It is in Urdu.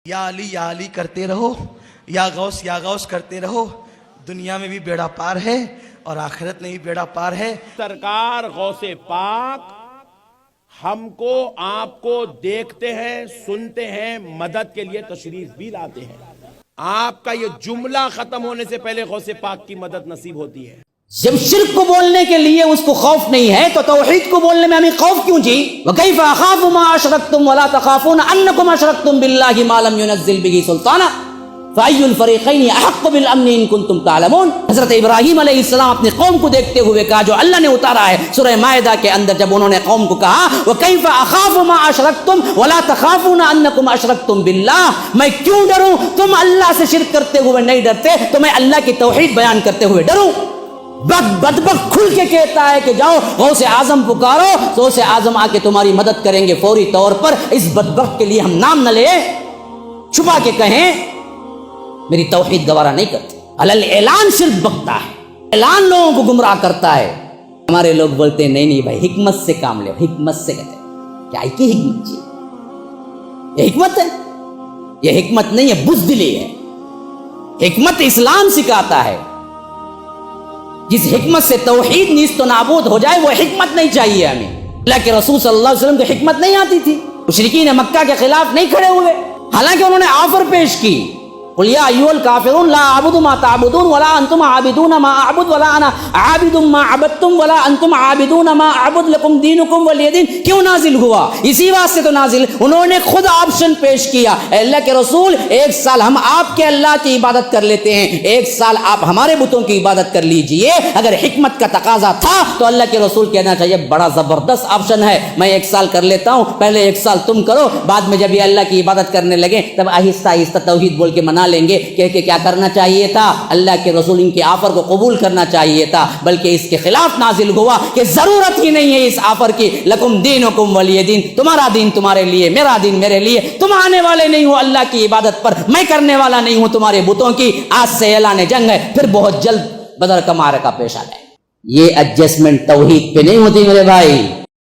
یا علی کرتے رہو، یا غوث کرتے رہو، دنیا میں بھی بیڑا پار ہے اور آخرت میں بھی بیڑا پار ہے۔ سرکار غوث پاک ہم کو آپ کو دیکھتے ہیں، سنتے ہیں، مدد کے لیے تشریف بھی لاتے ہیں۔ آپ کا یہ جملہ ختم ہونے سے پہلے غوث پاک کی مدد نصیب ہوتی ہے۔ جب شرک کو بولنے کے لیے اس کو خوف نہیں ہے تو توحید کو بولنے میں ہمیں خوف کیوں جی؟ وَكَيْفَ أَخَافُ مَا أَشْرَكْتُمْ وَلَا تَخَافُونَ أَنَّكُمْ أَشْرَكْتُمْ بِاللَّهِ مَا لَمْ يُنَزِّلْ بِهِ سُلْطَانًا فَأَيُّ الْفَرِيقَيْنِ أَحَقُّ بِالْأَمْنِ إِن كُنتُمْ تَعْلَمُونَ۔ حضرت ابراہیم علیہ السلام اپنی قوم کو دیکھتے ہوئے کہا، جو اللہ نے اتارا ہے سورہ مائدہ کے اندر، جب انہوں نے قوم کو کہا وَكَيْفَ أَخَافُ مَا أَشْرَكْتُمْ وَلَا تَخَافُونَ أَنَّكُمْ أَشْرَكْتُمْ بِاللَّهِ، میں کیوں ڈروں؟ تم اللہ سے شرک کرتے ہوئے نہیں ڈرتے تو میں اللہ کی توحید بیان کرتے ہوئے ڈروں؟ بدبخت کھل کے کہتا ہے کہ جاؤ غوث اعظم پکارو، غوث اعظم آ کے تمہاری مدد کریں گے فوری طور پر۔ اس بدبخت کے لیے ہم نام نہ لیں، چھپا کے کہیں میری توحید گوارا نہیں کرتی۔ علل اعلان صرف بکتا ہے، اعلان لوگوں کو گمراہ کرتا ہے۔ ہمارے لوگ بولتے ہیں نہیں بھائی حکمت سے کام لے، حکمت سے کہتے ہیں کیا کی حکمت جی؟ یہ حکمت ہے؟ یہ حکمت نہیں ہے، بزدلی ہے۔ حکمت اسلام سکھاتا ہے، جس حکمت سے توحید نیست و نابود ہو جائے وہ حکمت نہیں چاہیے ہمیں۔ اللہ کے رسول صلی اللہ علیہ وسلم کو حکمت نہیں آتی تھی، مشرکین مکہ کے خلاف نہیں کھڑے ہوئے، حالانکہ انہوں نے آفر پیش کی، قل یا ایھا الکافرون لا اعبد ما تعبدون ولا انتم عابدون ما اعبد ولا انا عابد ما عبدتم ولا انتم عابدون ما اعبد لکم دینکم ولی دین۔ کیوں نازل ہوا؟ اسی واسطے تو نازل، انہوں نے خود آپشن پیش کیا، اے اللہ کے رسول ایک سال ہم آپ کے اللہ کی عبادت کر لیتے ہیں، ایک سال آپ ہمارے بتوں کی عبادت کر لیجئے۔ اگر حکمت کا تقاضا تھا تو اللہ کے رسول کہنا چاہیے بڑا زبردست آپشن ہے، میں ایک سال کر لیتا ہوں، پہلے ایک سال تم کرو، بعد میں جب یہ اللہ کی عبادت کرنے لگے تب آہستہ آہستہ توحید بول کے منا لیں گے۔ کہ کیا کرنا چاہیے تھا؟ اللہ کے رسول ان کی آفر کو قبول کرنا چاہیے تھا، بلکہ اس کے خلاف نازل ہوا کہ ضرورت ہی نہیں ہے اس آفر کی، لکم دینکم ولی دین، تمہارا دین تمہارے لیے، میرا دین میرے لیے، تم آنے والے نہیں ہو اللہ کی عبادت پر، میں کرنے والا نہیں ہوں تمہارے بتوں کی۔ آج سے اعلان جنگ ہے، پھر بہت جلد بدر کا معرکہ پیش آ جائے۔ یہ ایڈجسٹمنٹ توحید پہ نہیں ہوتی میرے بھائی۔